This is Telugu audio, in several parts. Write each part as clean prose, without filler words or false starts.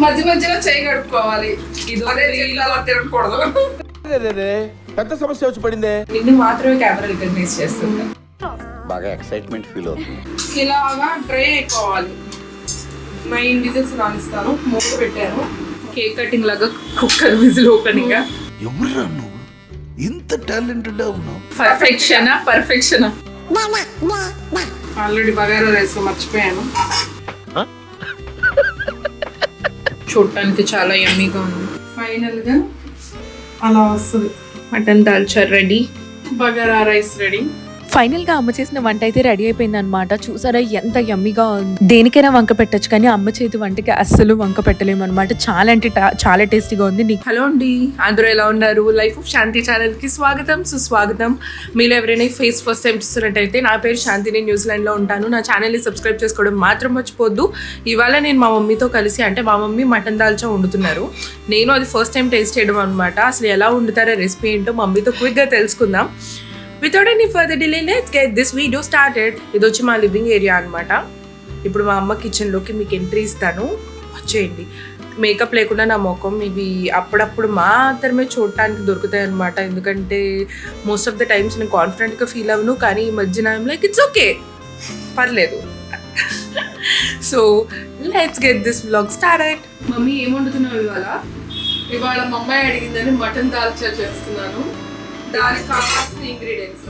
మధ్య మధ్యలో చేయి కడుక్కోవాలి. ఇది అదే అలా తిరగకూడదు. పెద్ద సమస్య వచ్చి పడిందే. నిన్ను మాత్రమే కెమెరా రికగ్నైజ్ చేస్తుంది. బాగా ఎక్సైట్మెంట్ ఫీల్ అవుతుంది. ఇలాగా డ్రై అయిపోవాలి. 9 విజిల్స్ రానిస్తాను. మూత పెట్టాను. కేక్ కటింగ్ లాగా కుక్కర్ విజిల్ ఓపెనింగ్. ఎవరురా నువ్వు ఇంత టాలెంటెడ్ ఉన్నావు? పర్ఫెక్షనా ఆల్రెడీ బగారా రైస్ మర్చిపోయాను. చూడటానికి చాలా యమ్మీగా ఉంది. ఫైనల్ గా అలా వస్తుంది. Mutton dalcha ready, bagara rice ready. Final గా అమ్మ చేసిన వంట అయితే రెడీ అయిపోయింది అనమాట. చూసారా ఎంత యమ్మీగా ఉంది. దేనికైనా వంక పెట్టచ్చు, కానీ అమ్మ చేతి వంటకి అస్సలు వంక పెట్టలేము అనమాట. చాలా అంటే చాలా టేస్టీగా ఉంది. హలో అండి, అందరూ ఎలా ఉన్నారు? లైఫ్ ఆఫ్ శాంతి ఛానల్ కి స్వాగతం సుస్వాగతం. మీరు ఎవరైనా ఫస్ట్ టైం చూస్తున్నట్టయితే నా పేరు శాంతి, నేను న్యూజిలాండ్ లో ఉంటాను. నా ఛానల్ ని సబ్స్క్రైబ్ చేసుకోవడం మాత్రం మర్చిపోద్దు. ఇవాళ నేను మా మమ్మీతో కలిసి, అంటే మా మమ్మీ మటన్ దాల్చా వండుతున్నారు. నేను అది ఫస్ట్ టైం టేస్ట్ చేయడం అనమాట. అసలు ఎలా వండుతారో రెసిపీ ఏంటో మమ్మీతో క్విక్గా తెలుసుకుందాం. Without any further delay let's get this video started. ఇది వచ్చి మా లివింగ్ ఏరియా అనమాట. ఇప్పుడు మా అమ్మ కిచెన్లోకి మీకు ఎంట్రీ ఇస్తాను, వచ్చేయండి. మేకప్ లేకుండా నా ముఖం ఇవి అప్పుడప్పుడు మాత్రమే చూడటానికి దొరుకుతాయి అనమాట. ఎందుకంటే మోస్ట్ ఆఫ్ ద టైమ్స్ నేను కాన్ఫిడెంట్గా ఫీల్ అవ్వను, కానీ ఈ మధ్యన లైక్ ఇట్స్ ఓకే, పర్లేదు. So let's get this vlog started. Mummy ఏం వండుతున్నావు ఇవాళ? ఇవాళ మా అమ్మాయి అడిగిందని మటన్ దాల్చా చేస్తున్నాను. దానికి కావాల్సిన ఇంగ్రీడియంట్స్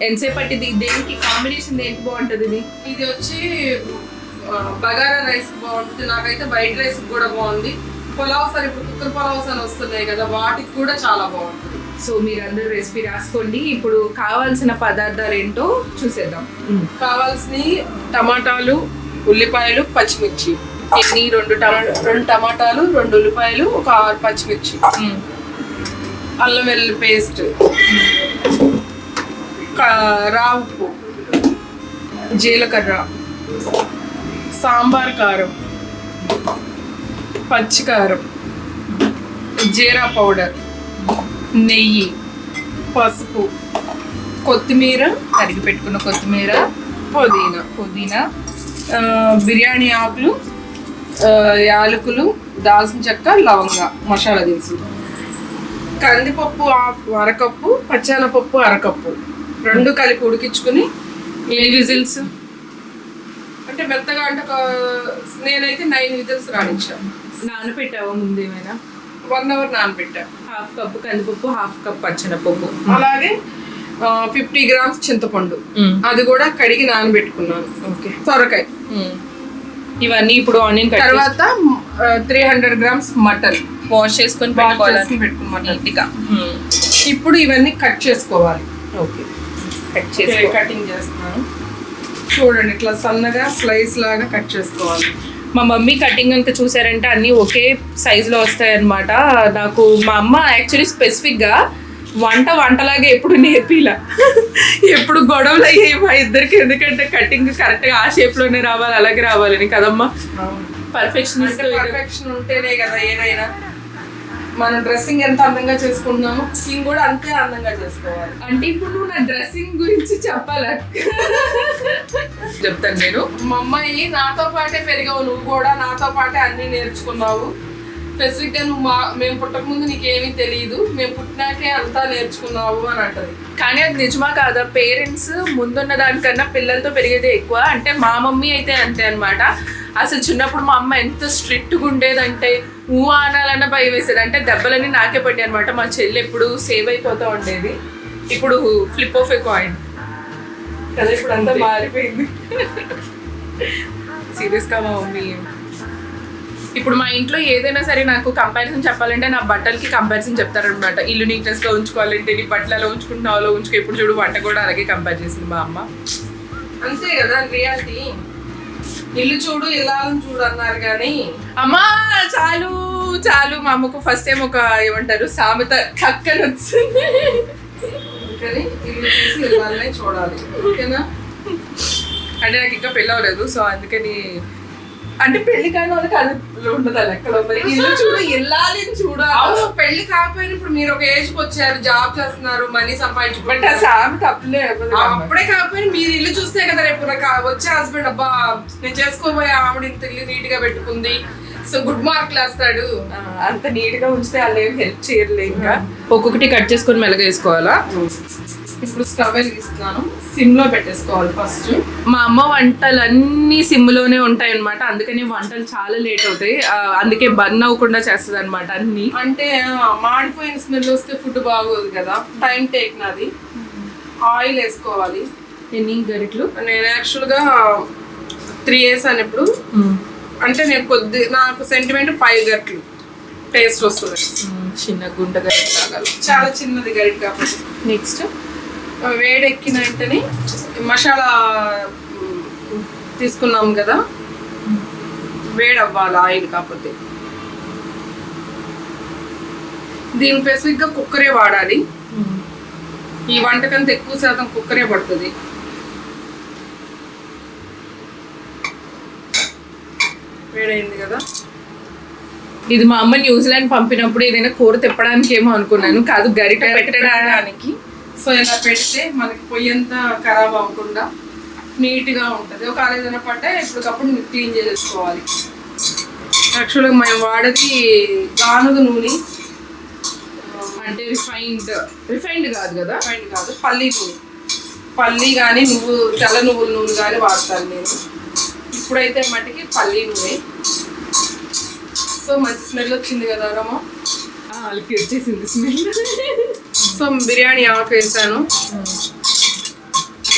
ఎంతసేపు పట్టింది? దేనికి కాంబినేషన్ దేనికి బాగుంటుంది? ఇది వచ్చి బగారా రైస్ బాగుంటుంది. నాకైతే వైట్ రైస్ కూడా బాగుంది. పులావ్స్ అని ఇప్పుడు కుక్కర్ పులావ్స్ అని వస్తున్నాయి కదా, వాటికి కూడా చాలా బాగుంటుంది. సో మీరందరూ రెసిపీ రాసుకోండి. ఇప్పుడు కావాల్సిన పదార్థాలు ఏంటో చూసేద్దాం. కావాల్సినవి టమాటాలు, ఉల్లిపాయలు, పచ్చిమిర్చి. ఎన్ని? 2 టమాటాలు, 2 ఉల్లిపాయలు, ఒక 6 పచ్చిమిర్చి, అల్లం వెల్లుల్లి పేస్ట్, రావు, జీలకర్ర, సాంబార్ కారం, పచ్చికారం, జీరా పౌడర్, నెయ్యి, పసుపు, కొత్తిమీర, తరిగి పెట్టుకున్న కొత్తిమీర, పుదీనా, బిర్యానీ ఆకులు, యాలకులు, దాల్చిన చెక్క, లవంగా, మసాలా దినుసులు, కందిపప్పు అరకప్పు, పచ్చెనపప్పు అరకప్పు, 2 కలిపి ఉడికించుకుని. ఎన్ని విజిల్స్ అంటే మెత్తగా అంటే నేనైతే 9 విజిల్స్ రానిచ్చాను. నానబెట్టావా ముందు ఏమైనా? 1 అవర్ నానబెట్టా. 1/2 కప్పు కందిపప్పు, 1/2 కప్ పచ్చెనపప్పు, అలాగే 50 గ్రామ్స్ చింతపండు, అది కూడా కడిగి నానబెట్టుకున్నాను. ఓకే. సొరకాయ, ఇవన్నీ ఇప్పుడు ఆనియన్ తర్వాత 300 గ్రామ్స్ మటన్ వాష్ చేసుకొని పెట్టుకున్నాను. ఇప్పుడు ఇవన్నీ కట్ చేసుకోవాలి. ఓకే, కట్ చేసి కటింగ్ చేస్తున్నాను. చూడండి, ఇట్లా సన్నగా స్లైస్ లాగా కట్ చేసుకోవాలి. మా మమ్మీ కటింగ్ కనుక చూసారంటే అన్నీ ఒకే సైజులో వస్తాయి అన్నమాట. నాకు మా అమ్మ యాక్చువల్లీ స్పెసిఫిక్గా వంటలాగే ఎప్పుడు నేర్పిలా. ఎప్పుడు గొడవలు అయ్యాయి మా ఇద్దరికి, ఎందుకంటే కటింగ్ కరెక్ట్గా ఆ షేప్లోనే రావాలి, అలాగే రావాలని కదమ్మా. పర్ఫెక్షన్ ఉంటేనే కదా ఏదైనా. మన డ్రెస్సింగ్ ఎంత అందంగా చేసుకుంటున్నామో కుకింగ్ కూడా అంతే అందంగా చేసుకోవాలి. అంటే ఇప్పుడు నువ్వు నా డ్రెస్సింగ్ గురించి చెప్పాలా? చెప్తాను నేను. మా అమ్మాయి నాతో పాటే పెరిగావు, నువ్వు కూడా నాతో పాటే అన్ని నేర్చుకున్నావు. స్పెసిఫిక్గా నువ్వు మేము పుట్టక ముందు నీకేమీ తెలియదు, మేము పుట్టినాకే అంతా నేర్చుకున్నావు అని అంటది. కానీ అది నిజమా కాదా? పేరెంట్స్ ముందున్న దానికన్నా పిల్లలతో పెరిగేదే ఎక్కువ. అంటే మా మమ్మీ అయితే అంతే అనమాట. అసలు చిన్నప్పుడు మా అమ్మ ఎంత స్ట్రిక్ట్గా ఉండేదంటే అనాలన్నా భయం వేసేది. అంటే దెబ్బలన్నీ నాకే పడ్డాయి అనమాట. మా చెల్లి ఎప్పుడు సేవ్ అయిపోతూ ఉండేది. ఇప్పుడు ఫ్లిప్ ఆఫ్ ఏ కాయిన్ కదా, ఇప్పుడు అంతా మారిపోయింది. సీరియస్గా మా మమ్మీ ఇప్పుడు మా ఇంట్లో ఏదైనా సరే నాకు కంపారిజన్ చెప్పాలంటే నా బట్టలకి కంపారిజన్ చెప్తారనమాట. ఇల్లు నీట్నెస్గా ఉంచుకోవాలంటే నీ బట్టలు అలా ఉంచుకుంటున్నావు, అలా ఉంచుకో. ఇప్పుడు చూడు వంట కూడా అలాగే కంపేర్ చేసింది మా అమ్మ. అంతే కదా రియాలిటీ. ఇల్లు చూడు ఇల్లాలను చూడు అన్నారు కానీ అమ్మా చాలు చాలు. మా అమ్మకు ఫస్ట్ టైం ఒక ఏమంటారు సామెత చక్కని వచ్చింది. ఇల్లు చూసి ఇల్లాలనే చూడాలి, ఓకేనా? అంటే నాకు ఇంకా పెళ్ళి అవ్వలేదు, సో అందుకని అంటే పెళ్లి కాని వాళ్ళకి అది ఉండదు లెక్కలో. మరి ఇల్లు చూడు ఇల్లాలి చూడాలి. పెళ్లి కాకపోయినా ఇప్పుడు మీరు ఒక ఏజ్కి వచ్చారు, జాబ్ చేస్తున్నారు, మనీ సంపాదించుకుంటే అప్పుడే కాకపోయినా మీరు ఇల్లు చూస్తే కదా రేపు వచ్చే హస్బెండ్ అబ్బా నేను చేసుకోబోయే ఆవిడ ఇంత ఇల్లు నీట్ గా పెట్టుకుంది, సో గుడ్ మార్క్ వేస్తాడు. అంత నీట్ గా ఉంచితే వాళ్ళు ఏం హెల్ప్ చేయర్లే. ఇంకా ఒక్కొక్కటి కట్ చేసుకొని మెల్లగా వేసుకోవాలా. ఇప్పుడు స్టవ్ వెలిగిస్తున్నాను, సిమ్ లో పెట్టేసుకోవాలి ఫస్ట్. మా అమ్మ వంటలన్నీ సిమ్ లోనే ఉంటాయి అనమాట, అందుకని వంటలు చాలా లేట్ అవుతాయి. అందుకే బర్న్ అవ్వకుండా చేస్తుంది అనమాట అన్ని. అంటే మాడిపోయిన స్మెల్ వస్తే ఫుడ్ బాగోదు కదా, టైం టేక్ నాది. ఆయిల్ వేసుకోవాలి. ఎన్ని గరిట్లు? నేను యాక్చువల్గా 3 వేసాను ఇప్పుడు. అంటే నేను నాకు సెంటిమెంట్ 5 గంటలు టేస్ట్ వస్తుంది. చిన్న గుంట గరిట తాగాలి, చాలా చిన్నది గరిట కాబట్టి. నెక్స్ట్ వేడెక్కిన వెంటనే మసాలా తీసుకున్నాం కదా, వేడవ్వాలి ఆయిల్. కాకపోతే దీని స్పెసిఫిక్గా కుక్కరే వాడాలి. ఈ వంటకంతా ఎక్కువ శాతం కుక్కరే పడుతుంది. వేడైంది కదా. ఇది మా అమ్మ న్యూజిలాండ్ పంపినప్పుడు ఏదైనా కూర తిప్పడానికి ఏమో అనుకున్నాను, కాదు గరిట పెట్టడానికి. సో ఇలా పెడితే మనకి పొయ్యి అంతా ఖరాబ్ అవ్వకుండా నీట్గా ఉంటుంది. ఒక ఏదైనా పట్టే ఎప్పటికప్పుడు క్లీన్ చేసేసుకోవాలి. యాక్చువల్గా మేము వాడేది గానుగ నూనె, అంటే రిఫైన్డ్ కాదు కదా, రిఫైండ్ కాదు, పల్లి నూనె. పల్లి కానీ తెల్ల నువ్వుల నూనె కానీ వాడతాను నేను. ఇప్పుడైతే మట్టికి పల్లి నూనె. సో మంచి స్మెల్ వచ్చింది కదా రమా, వాళ్ళకి వచ్చేసింది స్మెల్. సో బిర్యానీ ఆకు వేసాను.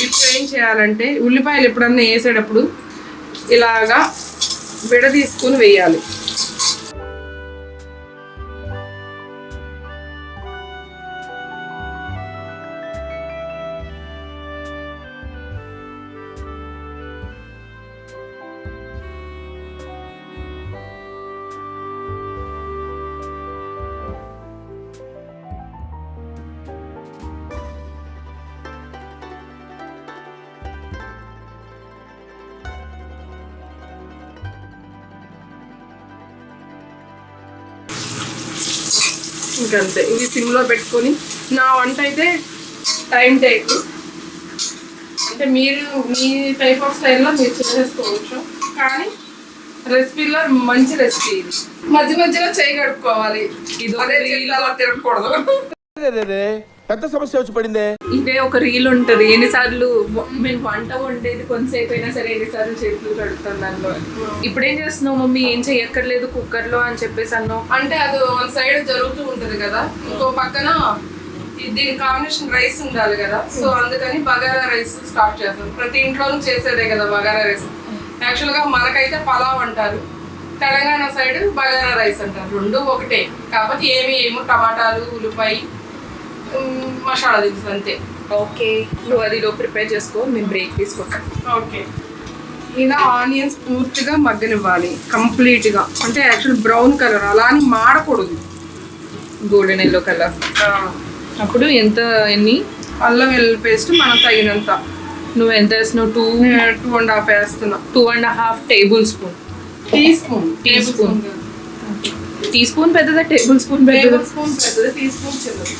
ఇప్పుడు ఏం చేయాలంటే ఉల్లిపాయలు ఎప్పుడన్నా వేసేటప్పుడు ఇలాగా విడ తీసుకుని వేయాలి. ఇంకంతే, ఇది సిమ్లో పెట్టుకొని. నా వంట అయితే టైం టేక్, అంటే మీరు మీ టైప్ ఆఫ్ స్టైల్లో మీరు చేసేసుకోవచ్చు. కానీ రెసిపీలో మంచి రెసిపీ ఇది. మధ్య మధ్యలో చేయి కడుక్కోవాలి. ఇది అదే అలా తిరగకూడదు. పెద్ద సమస్య వచ్చి పడిందే. ఇదే ఒక రీల్ ఉంటది, ఎన్నిసార్లు మేము వంట వండేది కొంతసేపు అయినా సరే ఎన్నిసార్లు చేతులు కడుగుతాం దానిలో. ఇప్పుడు ఏం చేస్తున్నావు మమ్మీ, ఏం చెయ్యక్కర్లేదు కుక్కర్ లో అని చెప్పేసి అన్నావు. అంటే అది వన్ సైడ్ జరుగుతూ ఉంటది కదా, ఇంకో పక్కన దీని కాంబినేషన్ రైస్ ఉండాలి కదా. సో అందుకని బగారా రైస్ స్టార్ట్ చేస్తాం. ప్రతి ఇంట్లోనూ చేసేదే కదా బగారా రైస్. యాక్చువల్గా మనకైతే పలావ్ అంటారు, తెలంగాణ సైడ్ బగారా రైస్ అంటారు. రెండు ఒకటే, కాకపోతే ఏమో టమాటాలు, ఉల్లిపాయ, మసాలా దినుసులు అంతే. ఓకే, నువ్వు అది ప్రిపేర్ చేసుకో, మేము బ్రేక్ తీసుకుంటాం. ఓకే, ఇలా ఆనియన్స్ పూర్తిగా మగ్గనివ్వాలి కంప్లీట్గా. అంటే యాక్చువల్ బ్రౌన్ కలర్, అలా అని మాడకూడదు, గోల్డెన్ ఎల్లో కలర్. అప్పుడు ఎన్ని అల్లం వెల్లుల్లి పేస్ట్ మనం తగినంత. నువ్వు ఎంత వేస్తున్నావు? 2.5 వేస్తున్నా. 2.5 టేబుల్ స్పూన్. టీ స్పూన్ పెద్దదా, టేబుల్ స్పూన్ పెద్దదా? టేబుల్ స్పూన్ పెద్దది, టీ స్పూన్ చిన్నది.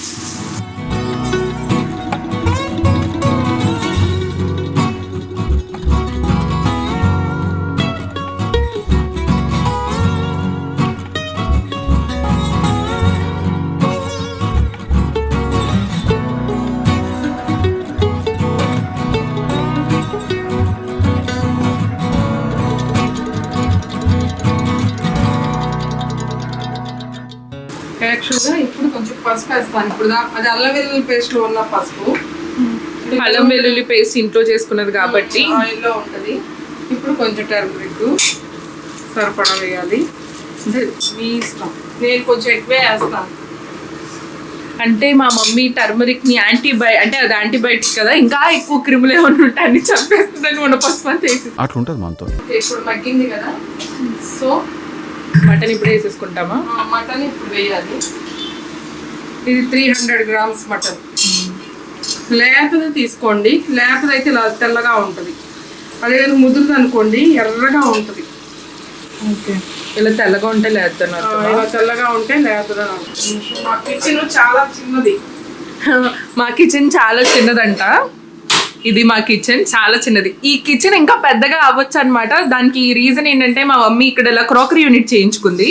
యాక్చువల్గా ఇప్పుడు కొంచెం పసుపు వేస్తాను. ఇప్పుడు అది అల్లం వెల్లుల్లి పేస్ట్లో ఉన్న పసుపు. అల్లం వెల్లుల్లి పేస్ట్ ఇంట్లో చేసుకున్నది కాబట్టి ఆయిల్లో ఉంటుంది. ఇప్పుడు కొంచెం టర్మరిక్ సరిపడా వేయాలి, అంటే మీ ఇష్టం. నేను కొంచెం ఎక్కువే వేస్తాను. అంటే మా మమ్మీ టర్మరిక్ ని అంటే అది యాంటీబయాటిక్ కదా, ఇంకా ఎక్కువ క్రిములు ఏమన్నా ఉంటే అన్ని చంపేస్తుందని మన పసుపు అంతా వేసి అట్లుంటది మనతో. ఇప్పుడు మగ్గింది కదా, సో మటన్ ఇప్పుడు వేసేసుకుంటామా? మటన్ ఇప్పుడు వేయాలి. ఇది 300 grams మటన్. లేతది తీసుకోండి, లేతది అయితే ఇలా తెల్లగా ఉంటుంది. అదే ముదురుది అనుకోండి ఎర్రగా ఉంటుంది. ఓకే, ఇలా తెల్లగా ఉంటే లేతనా? ఇలా తెల్లగా ఉంటే లేతదా. మా కిచెన్ చాలా చిన్నది. మా కిచెన్ చాలా చిన్నదంట. ఇది మా కిచెన్, చాలా చిన్నది. ఈ కిచెన్ ఇంకా పెద్దగా అవ్వచ్చు అనమాట. దానికి రీజన్ ఏంటంటే మా మమ్మీ ఇక్కడ ఇలా క్రాకరీ యూనిట్ చేయించుకుంది.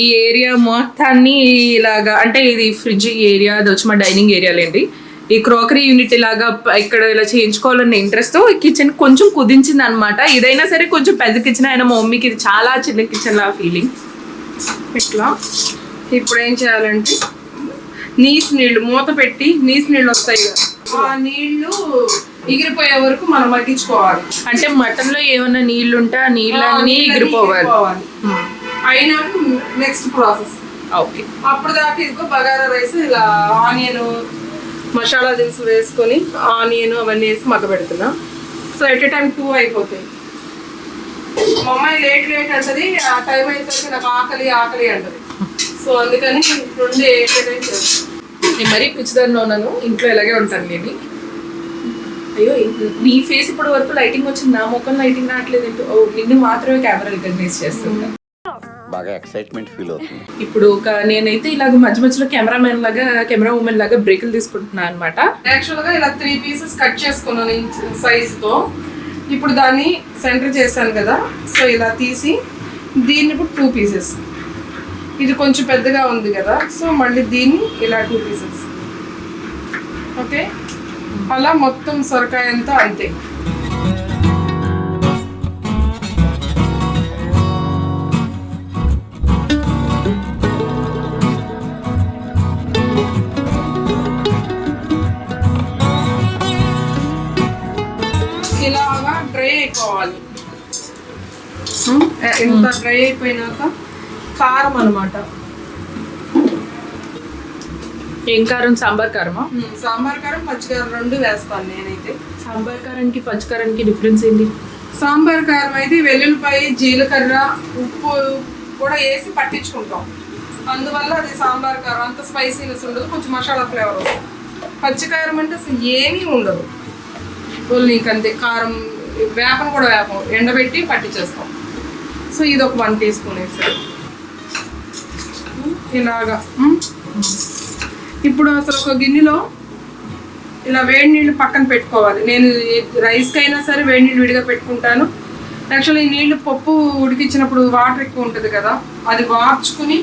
ఈ ఏరియా మొత్తాన్ని ఇలాగా, అంటే ఇది ఫ్రిడ్జ్ ఏరియా, అది వచ్చి మా డైనింగ్ ఏరియాలేండి. ఈ క్రాకరీ యూనిట్ ఇలాగా ఇక్కడ ఇలా చేయించుకోవాలన్న ఇంట్రెస్ట్తో ఈ కిచెన్ కొంచెం కుదించింది అనమాట. ఇదైనా సరే కొంచెం పెద్ద కిచెన్ అయినా మా మమ్మీకి ఇది చాలా చిన్న కిచెన్ లా ఫీలింగ్. ఇట్లా ఇప్పుడు ఏం చేయాలంటే నీసు నీళ్ళు మూత పెట్టి నీసు నీళ్ళు వస్తాయి కదా, ఆ నీళ్లు ఎగిరిపోయే వరకు మనం మగ్గించుకోవాలి. అంటే మటన్లో ఏమైనా నీళ్లు ఉంటే ఆ నీళ్ళన్నీ ఎగిరిపోవాలి. అయినాక నెక్స్ట్ ప్రాసెస్. ఓకే, అప్పుడు దాకా ఇదిగో బగారా రైస్ ఇలా ఆనియన్ మసాలా దినుసులు వేసుకొని ఆనియన్ అవన్నీ వేసి మగ్గ పెడుతున్నా. సో ఎట్ ఏ టైం 2 అయిపోతాయి. మా అమ్మాయి లేట్ అంటది, ఆ టైం అయిపోతే నాకు ఆకలి అంటది. సో అందుకని 2 ఎట్ ఏ టైం చేస్తాను. నేను మరీ పిచ్చిదారిలో ఉన్నాను, ఇంట్లో ఇలాగే ఉంటాను నేను. అయ్యో, నీ ఫేస్ ఇప్పటి వరకు లైటింగ్ వచ్చింది, నా ముఖం లైటింగ్ రావట్లేదు. నిన్ను మాత్రమే కెమెరా రికగ్నైజ్ చేస్తుంటా. బాగా ఎక్సైట్మెంట్ ఫీల్ అవుతుంది. ఇప్పుడు నేనైతే ఇలాగ మధ్య మధ్యలో కెమెరా ఉమెన్ లాగా బ్రేకులు తీసుకుంటున్నాను అనమాట. యాక్చువల్గా ఇలా 3 పీసెస్ కట్ చేసుకున్నాను సైజుతో. ఇప్పుడు దాన్ని సెంటర్ చేశాను కదా, సో ఇలా తీసి దీన్ని ఇప్పుడు 2 పీసెస్. ఇది కొంచెం పెద్దగా ఉంది కదా, సో మళ్ళీ దీన్ని ఇలా 2 పీసెస్. ఓకే, అలా మొత్తం సొరకాయ అంతా అంతే. ఇలాగా డ్రై అయిపోవాలి. ఇంత డ్రై అయిపోయినాక కారం అనమాట. ఏం కారం? సాంబార్ కారమా? సాంబార్ కారం, పచ్చికారం 2 వేస్తాను నేనైతే. సాంబార్ కారానికి పచ్చికారానికి డిఫరెన్స్ ఏంటి? సాంబార్ కారం అయితే వెల్లుల్లిపాయ, జీలకర్ర, ఉప్పు కూడా వేసి పట్టించుకుంటాం. అందువల్ల అది సాంబార్ కారం. అంత స్పైసీనెస్ ఉండదు, కొంచెం మసాలా ఫ్లేవర్ వస్తుంది. పచ్చికారం అంటే అసలు ఏమీ ఉండదు, నీకు అంతే. కారం వేపను కూడా ఎండబెట్టి పట్టించేస్తాం. సో ఇది ఒక 1 టీ స్పూన్ వేసారు ఇలాగా. ఇప్పుడు అసలు ఒక గిన్నెలో ఇలా వేడి నీళ్ళు పక్కన పెట్టుకోవాలి. నేను రైస్కి అయినా సరే వేడి నీళ్ళు విడిగా పెట్టుకుంటాను. యాక్చువల్లీ ఈ నీళ్ళు పప్పు ఉడికించినప్పుడు వాటర్ ఎక్కువ ఉంటుంది కదా, అది వార్చుకుని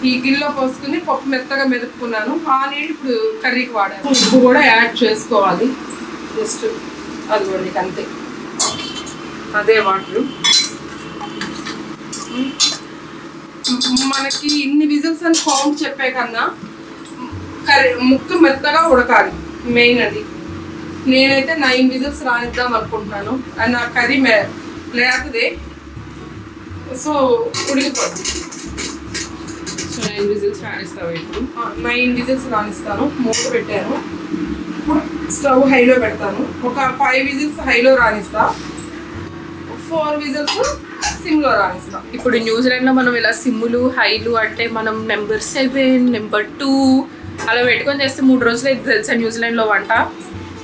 ఈ గిన్నెలో పోసుకుని పప్పు మెత్తగా మెదుపుకున్నాను. ఆ నీళ్ళు ఇప్పుడు కర్రీకి వాడాను. ఉప్పు కూడా యాడ్ చేసుకోవాలి, జస్ట్ అది కూడా నీకు అంతే, అదే వాటరు. మనకి ఇన్ని విజిల్స్ అని కౌంట్ చెప్పే కన్నా కర్రీ ముక్క మెత్తగా ఉడకాలి, మెయిన్ అది. నేనైతే 9 విజిల్స్ రానిద్దాం అనుకుంటున్నాను. అది నా కర్రీ లేకపోతే సో ఉడికిపోతుంది. సో 9 విజిల్స్ రానిస్తావు? ఇప్పుడు 9 విజిల్స్ రానిస్తాను. మూత పెట్టాను. ఇప్పుడు స్టవ్ హైలో పెడతాను. ఒక 5 విజిల్స్ హైలో రానిస్తా, 4 విజిల్స్ సిమ్లో రానిస్తా. ఇప్పుడు న్యూజిలాండ్లో మనం ఇలా సిమ్ములు హైలు అంటే మనం నెంబర్ 7, నెంబర్ 2 అలా పెట్టుకొని చేస్తే 3 రోజులు అయితే తెలుసా న్యూజిలాండ్లో వంట.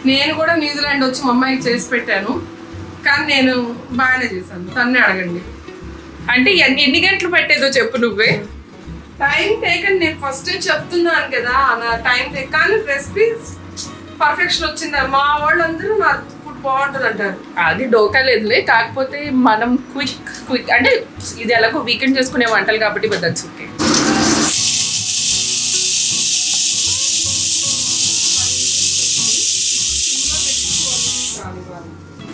నేను కూడా న్యూజిలాండ్ వచ్చి మా అమ్మాయికి చేసి పెట్టాను, కానీ నేను బాగానే చేశాను. తన్నే అడగండి. అంటే ఎన్ని గంటలు పెట్టేదో చెప్పు నువ్వే. టైం టేకన్ నేను ఫస్ట్ చెప్తున్నాను కదా, నా టైం టేక్. కానీ రెసిపీ పర్ఫెక్షన్ వచ్చిందా? మా వాళ్ళందరూ నా ఫుడ్ బాగుంటుంది అంటారు. అది డోకా లేదులే, కాకపోతే మనం క్విక్ అంటే ఇది ఎలాగో వీకెండ్ చేసుకునే వంటలు కాబట్టి దట్స్ ఓకే.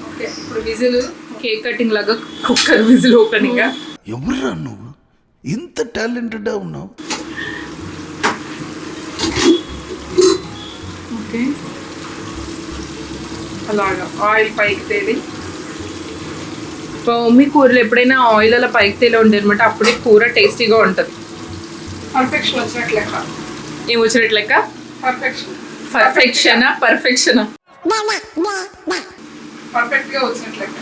ఓకే, ఇప్పుడు విజిల్ కేక్ కటింగ్ లాగా కుక్కర్ విజిల్ ఓపెనింగ్. ఎవర్రా నువ్వు ఇంత టాలెంటెడ్ ఉన్నావు? ఓకే, అలాగా ఆయిల్ పైకి తేలి. మా మమ్మీ కూరలు ఎప్పుడైనా ఆయిల్ అలా పైకి తేలి ఉండే అనమాట, అప్పుడే కూర టేస్టీగా ఉంటుంది. పర్ఫెక్షన్ వచ్చినట్లు లెక్క. ఏం వచ్చినట్లు లెక్క? పర్ఫెక్షనా? పర్ఫెక్ట్గా వచ్చినట్లు లెక్క.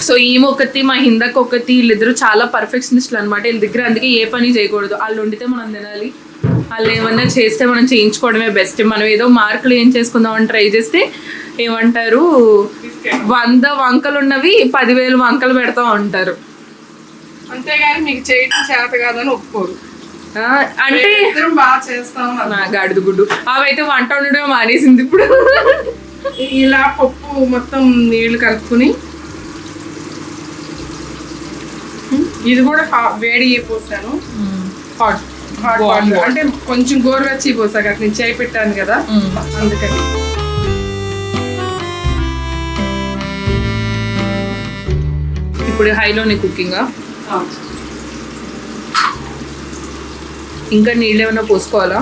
సో ఈమె ఒకటి, మా హిందకు ఒకటి, వీళ్ళిద్దరు చాలా పర్ఫెక్షనిస్టులు అనమాట. వీళ్ళ దగ్గర అందుకే ఏ పని చేయకూడదు. వాళ్ళు వండితే మనం తినాలి, వాళ్ళు ఏమన్నా చేస్తే మనం చేయించుకోవడమే బెస్ట్. మనం ఏదో మార్కులు ఏం చేసుకుందామని ట్రై చేస్తే ఏమంటారు, 100 వంకలు ఉన్నవి 10,000 వంకలు పెడతా ఉంటారు. అంతేగాని మీకు చేయడం చేత కాదని ఒప్పుకోరు. అంటే ఇద్దరం బాగా చేస్తాం. నా గాడిద గుడ్డు అవైతే వంట వండడం మానేసింది ఇప్పుడు. ఇలా పప్పు మొత్తం నీళ్లు కలుపుకుని ఇది కూడా వేడి పోసాను. హాట్ వాటర్ అంటే కొంచెం గోరువెచ్చి పోసాక అక్కడ నుంచి చేయి పెట్టాను కదా అందుకని. ఇప్పుడు హైలోనే కుకింగ్. ఇంకా నీళ్ళు ఏమైనా పోసుకోవాలా?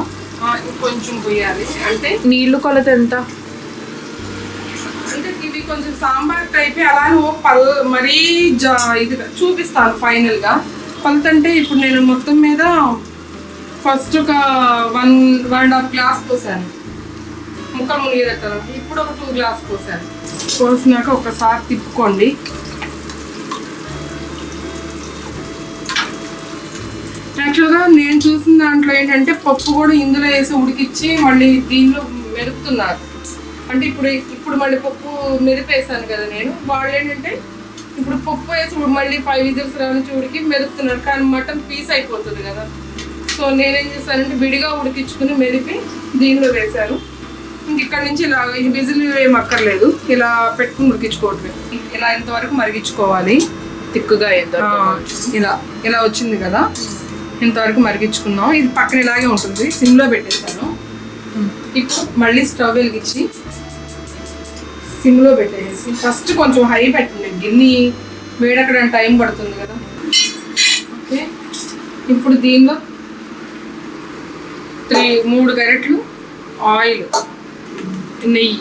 కొంచెం పోయాలి. అంటే నీళ్లు కొలత ఎంత? అంటే ఇది కొంచెం సాంబార్ టైప్ అలానే మరీ ఇది చూపిస్తాను ఫైనల్ గా. కొలత అంటే ఇప్పుడు నేను మొత్తం మీద ఫస్ట్ ఒక 1.5 గ్లాస్ పోసాను ముక్కలు మునిగేటట్టు. ఇప్పుడు ఒక 2 గ్లాస్ పోసాను. పోసినాక ఒకసారి తిప్పుకోండి. యాక్చువల్గా నేను చూసిన దాంట్లో ఏంటంటే పప్పు కూడా ఇందులో వేసి ఉడికిచ్చి మళ్ళీ దీనిలో మెదుపుతున్నారు. అంటే ఇప్పుడు మళ్ళీ పప్పు మెదిపేసాను కదా నేను. వాళ్ళు ఏంటంటే ఇప్పుడు పప్పు వేసి మళ్ళీ 5 విజిల్స్ నుంచి ఉడికి మెదుపుతున్నారు. కానీ మటన్ పీస్ అయిపోతుంది కదా. సో నేనేం చేశానంటే విడిగా ఉడికించుకుని మెదిపి దీనిలో వేశాను. ఇంక ఇక్కడ నుంచి ఇలా విజిల్ ఏం అక్కర్లేదు, ఇలా పెట్టుకుని ఉడికించుకోవట్లేదు. ఇలా ఇంతవరకు మరిగించుకోవాలి. తిక్కుగా ఇలా వచ్చింది కదా, ఇంతవరకు మరిగించుకున్నాం. ఇది పక్కన ఇలాగే ఉంటుంది. సిమ్లో పెట్టేసాను. ఇప్పుడు మళ్ళీ స్టవ్ వెలిగించి సిమ్లో పెట్టేసి ఫస్ట్ కొంచెం హై పెట్టండి. గిన్నె వేడెక్కడానికి టైం పడుతుంది కదా. ఓకే, ఇప్పుడు దీనిలో 3 గరిటెలు ఆయిల్, నెయ్యి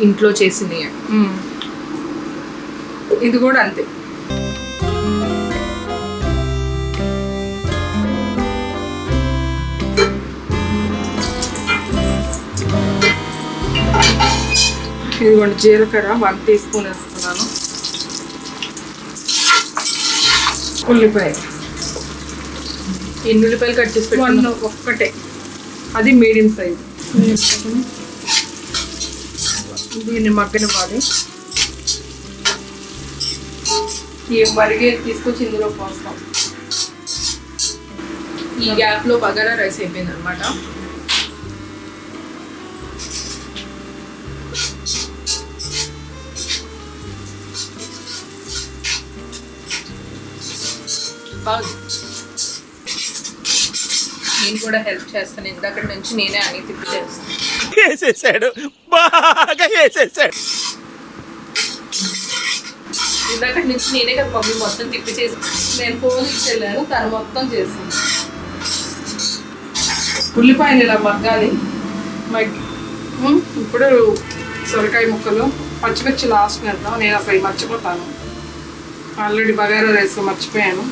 ఇంట్లో చేసిన ఇది కూడా అంతే. ఇదిగోండి జీలకర్ర 1 టీ స్పూన్ వేస్తున్నాను. ఉల్లిపాయ ఎన్ని ఉల్లిపాయలు కట్ చేసి పెట్టుకున్నాను? ఒక్కటే, అది మీడియం సైజు. దీన్ని మగ్గనివ్వాలి. ఈ మరిగే తీసుకొచ్చి ఇందులో పోస్తాం. ఈ గ్యాప్లో బగారా రైస్ అయిపోయింది అనమాట. నేను కూడా హెల్ప్ చేస్తాను. ఇందాక నుంచి నేనే అన్ని తిప్పి చేస్తాను. ఇందాక నుంచి నేనే కదా మమ్మీ మొత్తం తిప్పి చేసి. నేను ఫోన్ ఇచ్చి వెళ్ళాను, తను మొత్తం చేసింది. ఉల్లిపాయలు ఇలా మగ్గాలి. ఇప్పుడు సొరకాయ ముక్కలు, పచ్చిమిర్చి లాస్ట్ వేద్దాం. నేను అసలు మర్చిపోతాను, ఆల్రెడీ బగారా రైస్ మర్చిపోయాను.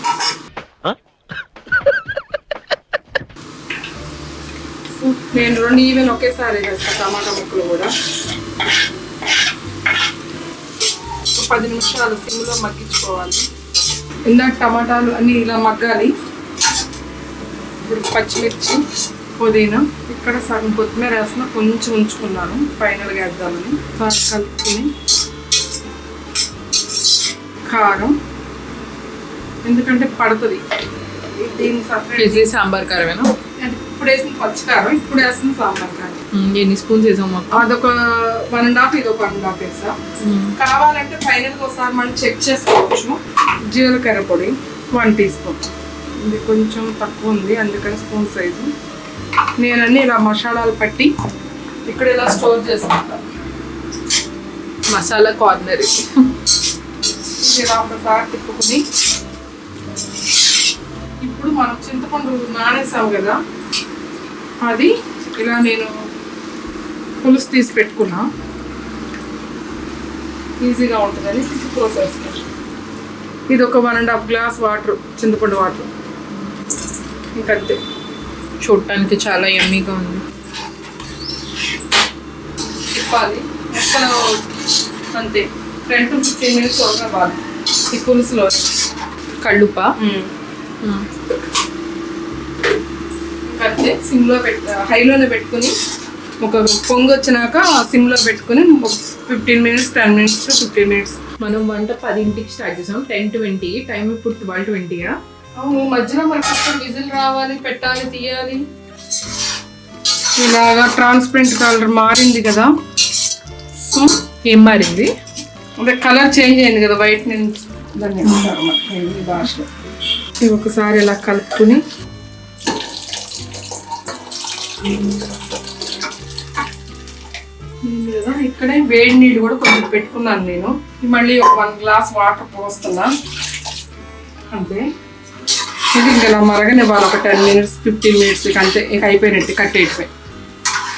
నేను 2 ఈవెన్ ఒకేసారి వేస్తాను. టమాటా ముక్కలు కూడా 10 నిమిషాలు సిమ్లో మగ్గించుకోవాలి. ఇందాక టమాటాలు అన్నీ ఇలా మగ్గాలి. ఇప్పుడు పచ్చిమిర్చి, పుదీనా, ఇక్కడ సగం కొత్తిమీర వేసిన కొంచెం ఉంచుకున్నాను ఫైనల్గా వేద్దామని. కలుపుకొని కారం, ఎందుకంటే పడుతుంది దీన్ని సపరేట్. సాంబార్ కారమేనా? ఇప్పుడు వేసిన పచ్చికారం, ఇప్పుడు వేసిన సాంబార్ కారం. ఎన్ని స్పూన్స్ వేసాం? అదొక 1.5, ఇదొక 1.5 వేసా. కావాలంటే ఫైనల్గా ఒకసారి మనం చెక్ చేసుకోవచ్చు. జీలకర్ర పొడి 1 టీ స్పూన్. ఇది కొంచెం తక్కువ ఉంది, అందుకని స్పూన్ సైజు. నేను అన్నీ ఇలా మసాలాలు పట్టి ఇక్కడ ఇలా స్టోర్ చేసుకుంటాను. మసాలా కార్నర్. ఇలా ఒకసారి తిప్పుకుని ఇప్పుడు మనం చింతపండు నానేసాం కదా, అది ఇలా నేను పులుసు తీసి పెట్టుకున్నా. ఈజీగా ఉంటుందని పోసేస్తాను. ఇది ఒక 1.5 గ్లాస్ వాటర్, చింతపండు వాటర్. ఇంకంతే. చూడటానికి చాలా యమ్మీగా ఉంది. తిప్పాలి ముక్కలు అంతే. 10 to 15 minutes ఉడకవాలి ఈ పులుసులో. కళ్ళుప అంతే. సిమ్లో హైలోనే పెట్టుకుని ఒక పొంగు వచ్చినాక సిమ్లో పెట్టుకుని 15 minutes, 10 minutes to 15 minutes. మనం వంట 10ంటికి స్టార్ట్ చేసాం. 10:20. టైం ఇప్పుడు 12:20. అవును, మధ్యలో మనకి అక్కడ విజిల్ రావాలి, పెట్టాలి, తీయాలి. ఇలాగా ట్రాన్స్పరెంట్ కలర్ మారింది కదా. ఏం మారింది? అంటే కలర్ చేంజ్ అయింది కదా, వైట్ నుంచి. దాన్ని ఏమంటారు మరి ఈ భాషలో. ఇది ఒకసారి ఇలా కలుపుకుని కదా ఇక్కడే వేడి నీళ్ళు కూడా కొంచెం పెట్టుకున్నాను నేను. మళ్ళీ 1 గ్లాస్ వాటర్ పోస్తున్నా అంతే. ఇది ఇంకా ఇలా మరగనివ్వాలి ఒక 10 minutes 15 minutes. అంతే, ఇక అయిపోయినట్టు కట్టేటిపోయి.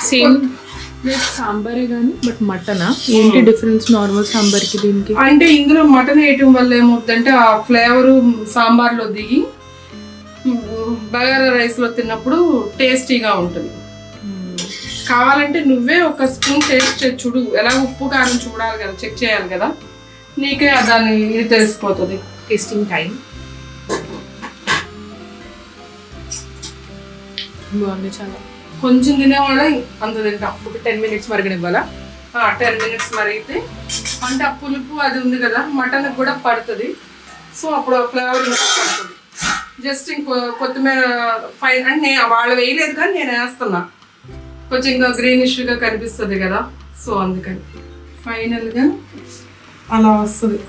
సేమ్ సాంబారే కానీ బట్ మటనా? ఏంటి డిఫరెన్స్ నార్మల్ సాంబార్కి దీనికి? అంటే ఇందులో మటన్ వేయటం వల్ల ఏమవుతుందంటే ఆ ఫ్లేవరు సాంబార్లో దిగి బగారా రైస్లో తిన్నప్పుడు టేస్టీగా ఉంటుంది. కావాలంటే నువ్వే ఒక స్పూన్ టేస్ట్ చేసి చూడు. ఎలా ఉప్పు కారం చూడాలి కదా, చెక్ చేయాలి కదా, నీకే దాన్ని ఇది తెలిసిపోతుంది. టేస్టింగ్ టైం బాగుంది చాలా. కొంచెం తినేవాళ్ళ అంత తింటాం. ఒక 10 minutes మరగనివ్వాలా? 10 minutes మరిగితే అంటే ఆ పులుపు అది ఉంది కదా మటన్కి కూడా పడుతుంది. సో అప్పుడు ఆ ఫ్లేవర్ ఇంకా పడుతుంది. జస్ట్ ఇంకో కొత్తిమీర అంటే వాళ్ళు వేయలేదు కానీ నేను వేస్తున్నా, కొంచెం ఇంకా గ్రీనిష్గా కనిపిస్తుంది కదా. సో అందుకని ఫైనల్గా అలా వస్తుంది.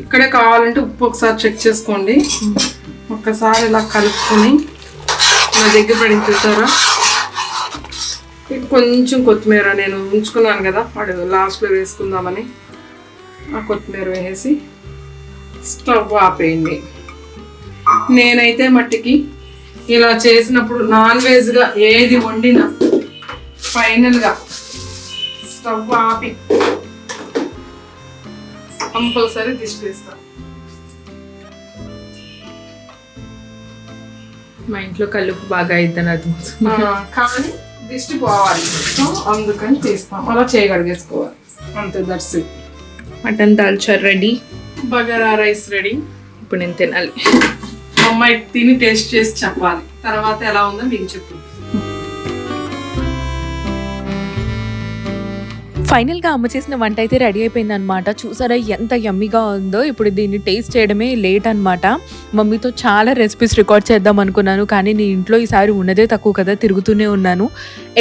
ఇక్కడే కావాలంటే ఉప్పు ఒకసారి చెక్ చేసుకోండి. ఒక్కసారి ఇలా కలుపుకొని నా దగ్గర పడింది చూసారా. కొంచెం కొత్తిమీర నేను ఉంచుకున్నాను కదా, వాడు లాస్ట్లో వేసుకుందామని ఆ కొత్తిమీర వేసి స్టవ్ ఆపేయండి. నేనైతే మట్టికి ఇలా చేసినప్పుడు నాన్ వెజ్గా ఏది వండినా ఫైనల్గా స్టవ్ ఆపి కంపల్సరీ దిష్టి తీస్తాను. మా ఇంట్లో కలుపు బాగా అయిద్దని అది కానీ దిష్టి పోవాలి, సో అందుకని తీస్తాం. అలా చేయగలిగేసుకోవాలి అంతే. That's it. Mutton dalcha ready, bagara rice ready. ఇప్పుడు నేను తినాలి. అమ్మాయి తిని టేస్ట్ చేసి చెప్పాలి, తర్వాత ఎలా ఉందో మీకు చెప్పు. ఫైనల్గా అమ్మ చేసిన వంట అయితే రెడీ అయిపోయింది అనమాట. చూసారా ఎంత యమ్మీగా ఉందో. ఇప్పుడు దీన్ని టేస్ట్ చేయడమే లేట్ అనమాట. మమ్మీతో చాలా రెసిపీస్ రికార్డ్ చేద్దాం అనుకున్నాను, కానీ నేను ఇంట్లో ఈసారి ఉన్నదే తక్కువ కదా, తిరుగుతూనే ఉన్నాను.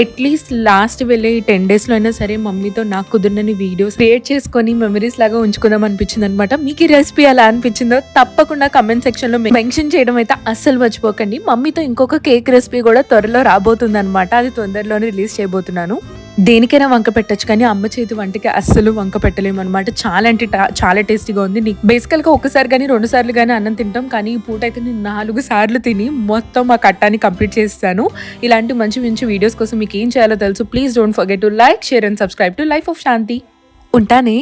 అట్లీస్ట్ లాస్ట్ వెళ్ళే 10 daysలో అయినా సరే మమ్మీతో నాకు కుదిరినని వీడియోస్ క్రియేట్ చేసుకొని మెమరీస్ లాగా ఉంచుకుందాం అనిపించింది అనమాట. మీకు ఈ రెసిపీ ఎలా అనిపించిందో తప్పకుండా కమెంట్ సెక్షన్లో మెన్షన్ చేయడం అయితే అస్సలు మర్చిపోకండి. మమ్మీతో ఇంకొక కేక్ రెసిపీ కూడా త్వరలో రాబోతుంది అనమాట. అది తొందరలోనే రిలీజ్ చేయబోతున్నాను. దేనికైనా వంక పెట్టచ్చు, కానీ అమ్మ చేతి వంటకి అస్సలు వంక పెట్టలేము అనమాట. చాలా అంటే చాలా టేస్టీగా ఉంది. నీకు బేసికల్గా ఒకసారి కానీ 2 సార్లు కానీ అన్నం తింటాం, కానీ ఈ పూట అయితే నేను 4 సార్లు తిని మొత్తం ఆ కట్టాన్ని కంప్లీట్ చేస్తాను. ఇలాంటి మంచి మంచి వీడియోస్ కోసం మీకు ఏం చేయాలో తెలుసు. Please don't forget to like, share and subscribe to life of Shanti. ఉంటానే.